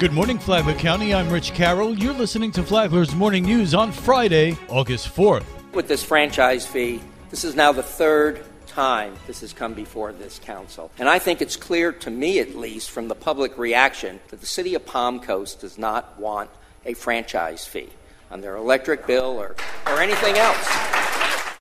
Good morning, Flagler County. I'm Rich Carroll. You're listening to Flagler's Morning News on Friday, August 4th. With this franchise fee, this is now the third time this has come before this council. And I think it's clear to me, at least, from the public reaction, that the city of Palm Coast does not want a franchise fee on their electric bill or anything else.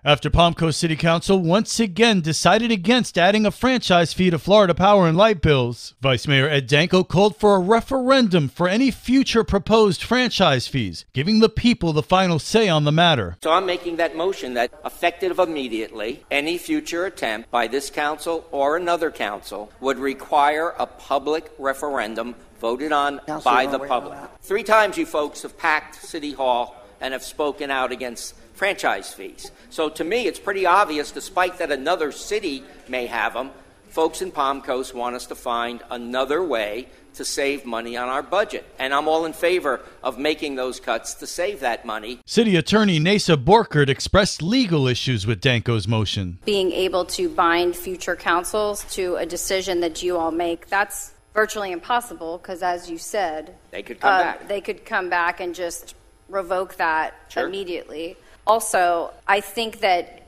After Palm Coast City Council once again decided against adding a franchise fee to Florida Power and Light bills, Vice Mayor Ed Danko called for a referendum for any future proposed franchise fees, giving the people the final say on the matter. So I'm making that motion that, effective immediately, any future attempt by this council or another council would require a public referendum voted on by the public. 3 times you folks have packed City Hall and have spoken out against franchise fees. So to me, it's pretty obvious, despite that another city may have them, folks in Palm Coast want us to find another way to save money on our budget. And I'm all in favor of making those cuts to save that money. City Attorney Nasa Borkert expressed legal issues with Danko's motion. Being able to bind future councils to a decision that you all make, that's virtually impossible because, as you said, they could come back. They could come back and just revoke that immediately. Also, I think that,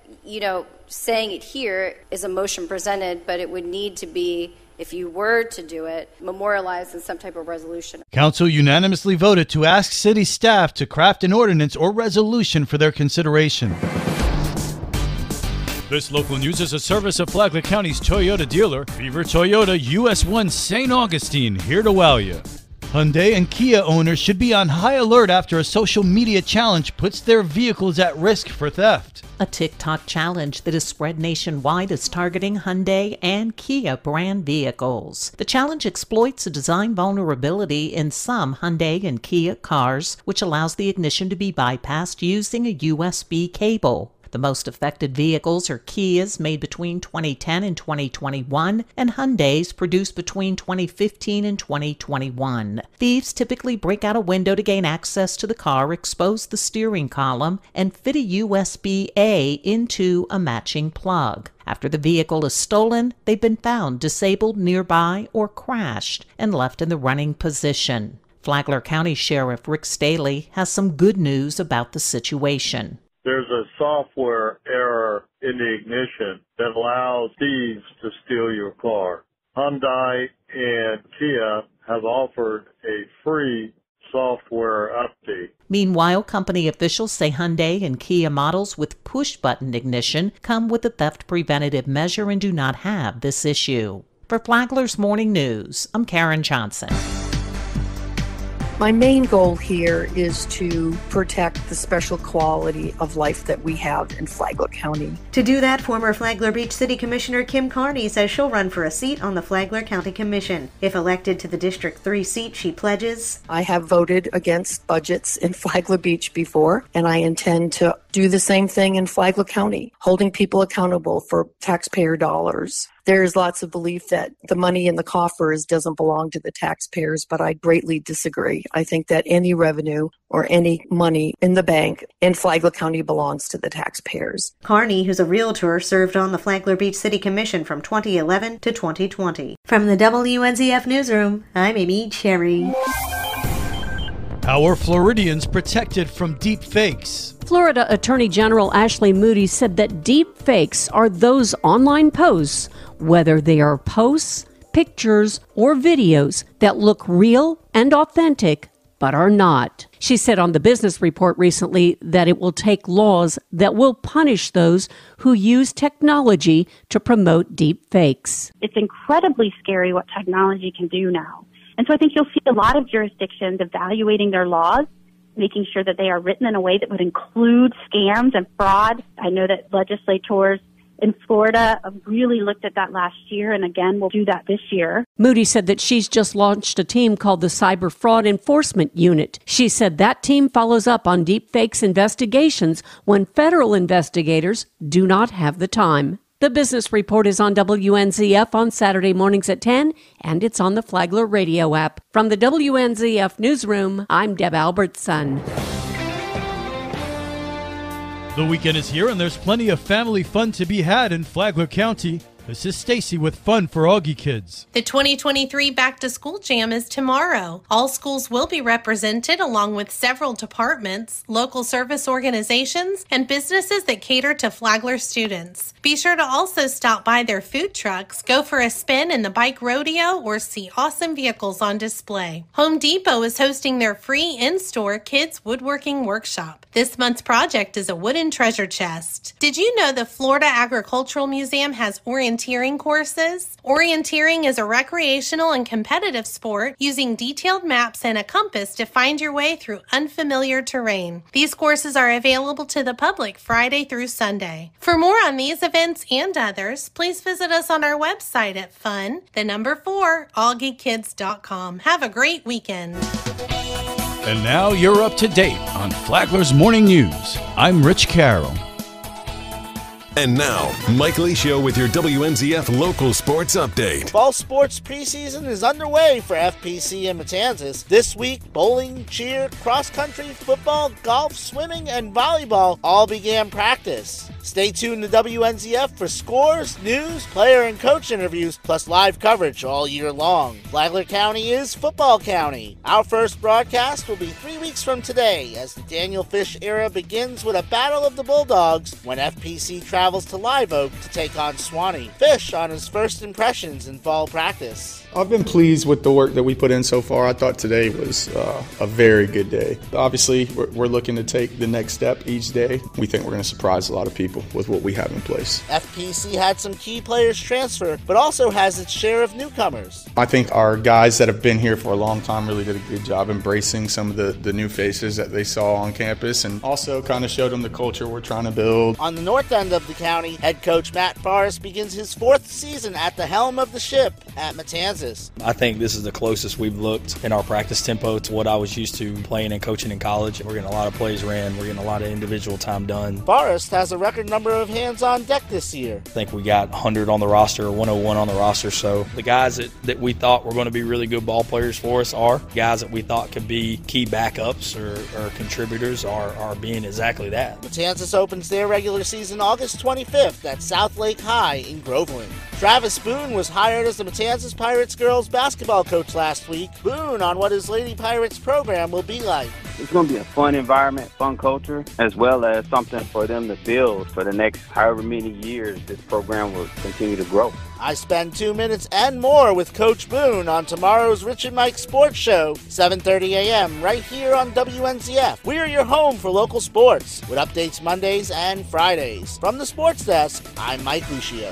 saying it here is a motion presented, but it would need to be, if you were to do it, memorialized in some type of resolution. Council unanimously voted to ask city staff to craft an ordinance or resolution for their consideration. This local news is a service of Flagler County's Toyota dealer, Beaver Toyota US 1 St. Augustine, here to wow you. Hyundai and Kia owners should be on high alert after a social media challenge puts their vehicles at risk for theft. A TikTok challenge that is spread nationwide is targeting Hyundai and Kia brand vehicles. The challenge exploits a design vulnerability in some Hyundai and Kia cars, which allows the ignition to be bypassed using a USB cable. The most affected vehicles are Kias made between 2010 and 2021 and Hyundais produced between 2015 and 2021. Thieves typically break out a window to gain access to the car, expose the steering column, and fit a USB-A into a matching plug. After the vehicle is stolen, they've been found disabled nearby or crashed and left in the running position. Flagler County Sheriff Rick Staley has some good news about the situation. There's a software error in the ignition that allows thieves to steal your car. Hyundai and Kia have offered a free software update. Meanwhile, company officials say Hyundai and Kia models with push-button ignition come with a theft preventative measure and do not have this issue. For Flagler's Morning News, I'm Karen Johnson. My main goal here is to protect the special quality of life that we have in Flagler County. To do that, former Flagler Beach City Commissioner Kim Carney says she'll run for a seat on the Flagler County Commission. If elected to the District 3 seat, she pledges, I have voted against budgets in Flagler Beach before, and I intend to do the same thing in Flagler County, holding people accountable for taxpayer dollars. There's lots of belief that the money in the coffers doesn't belong to the taxpayers, but I greatly disagree. I think that any revenue or any money in the bank in Flagler County belongs to the taxpayers. Carney, who's a realtor, served on the Flagler Beach City Commission from 2011 to 2020. From the WNZF Newsroom, I'm Amy Cherry. How are Floridians protected from deep fakes? Florida Attorney General Ashley Moody said that deep fakes are those online posts, whether they are posts, pictures, or videos that look real and authentic, but are not. She said on the Business Report recently that it will take laws that will punish those who use technology to promote deep fakes. It's incredibly scary what technology can do now. And so I think you'll see a lot of jurisdictions evaluating their laws, making sure that they are written in a way that would include scams and fraud. I know that legislators in Florida really looked at that last year, and again, we'll do that this year. Moody said that she's just launched a team called the Cyber Fraud Enforcement Unit. She said that team follows up on deepfakes investigations when federal investigators do not have the time. The Business Report is on WNZF on Saturday mornings at 10, and it's on the Flagler radio app. From the WNZF Newsroom, I'm Deb Albertson. The weekend is here, and there's plenty of family fun to be had in Flagler County. This is Stacy with Fun for Augie Kids. The 2023 Back to School Jam is tomorrow. All schools will be represented along with several departments, local service organizations, and businesses that cater to Flagler students. Be sure to also stop by their food trucks, go for a spin in the bike rodeo, or see awesome vehicles on display. Home Depot is hosting their free in-store kids woodworking workshop. This month's project is a wooden treasure chest. Did you know the Florida Agricultural Museum has orienteering courses? Orienteering is a recreational and competitive sport using detailed maps and a compass to find your way through unfamiliar terrain. These courses are available to the public Friday through Sunday. For more on these events and others, please visit us on our website at fun4augiekids.com. Have a great weekend. And now you're up to date on Flagler's Morning News. I'm Rich Carroll. And now, Mike Lee Show with your WNZF local sports update. Fall sports preseason is underway for FPC in Matanzas. This week, bowling, cheer, cross-country, football, golf, swimming, and volleyball all began practice. Stay tuned to WNZF for scores, news, player and coach interviews, plus live coverage all year long. Flagler County is football county. Our first broadcast will be 3 weeks from today as the Daniel Fish era begins with a battle of the Bulldogs when FPC travels to Live Oak to take on Swanee. Fish on his first impressions in fall practice. I've been pleased with the work that we put in so far. I thought today was a very good day. Obviously, we're looking to take the next step each day. We think we're going to surprise a lot of people with what we have in place. FPC had some key players transfer, but also has its share of newcomers. I think our guys that have been here for a long time really did a good job embracing some of the new faces that they saw on campus and also kind of showed them the culture we're trying to build. On the north end of the county, head coach Matt Forrest begins his 4th season at the helm of the ship at Matanzas. I think this is the closest we've looked in our practice tempo to what I was used to playing and coaching in college. We're getting a lot of plays ran. We're getting a lot of individual time done. Forrest has a record number of hands on deck this year. I think we got 100 on the roster or 101 on the roster. So the guys that we thought were going to be really good ball players for us are guys that we thought could be key backups or contributors are being exactly that. Matanzas opens their regular season August 25th at South Lake High in Groveland. Travis Boone was hired as the Matanzas Pirates girls basketball coach last week. Boone on what his Lady Pirates program will be like. It's going to be a fun environment, fun culture, as well as something for them to build for the next however many years this program will continue to grow. I spend 2 minutes and more with Coach Boone on tomorrow's Rich and Mike Sports Show, 7:30 a.m. right here on WNZF. We're your home for local sports with updates Mondays and Fridays. From the sports desk, I'm Mike Lucio.